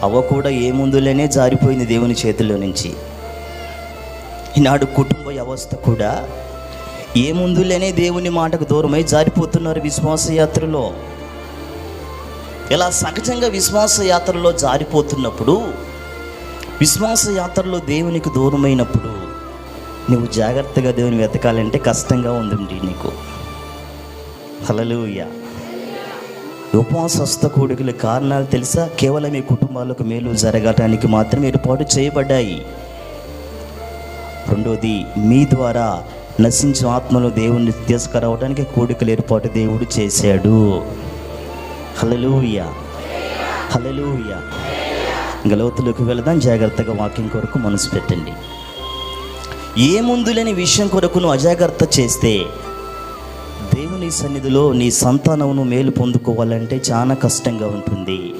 అవ్వ కూడా ఏ ముందులేనే జారిపోయింది దేవుని చేతుల్లో నుంచి. ఈనాడు కుటుంబ వ్యవస్థ కూడా ఏ ముందులేనే దేవుని మాటకు దూరమై జారిపోతున్నారు విశ్వాస యాత్రలో. ఇలా సహజంగా విశ్వాస యాత్రలో జారిపోతున్నప్పుడు, విశ్వాస యాత్రలో దేవునికి దూరమైనప్పుడు నువ్వు జాగ్రత్తగా దేవుని వెతకాలంటే కష్టంగా ఉందండి నీకు. హల్లెలూయా. ఉపవాస కూడికల కారణాలు తెలుసా? కేవలం మీ కుటుంబాలకు మేలు జరగటానికి మాత్రమే ఏర్పాటు చేయబడ్డాయి. రెండోది, మీ ద్వారా నశించిన ఆత్మను దేవుణ్ణి తీసుకురావడానికి కూడికలు ఏర్పాటు దేవుడు చేశాడు. హల్లెలూయా, హల్లెలూయా. ఇంకా లోతులోకి వెళదాం. జాగ్రత్తగా వాక్యం కొరకు మనసు పెట్టండి. ఏ ముందు లేని విషయం కొరకు నువ్వు అజాగ్రత్త చేస్తే దేవుని సన్నిధిలో నీ సంతానమును మేలు పొందుకోవాలంటే చాలా కష్టంగా ఉంటుంది.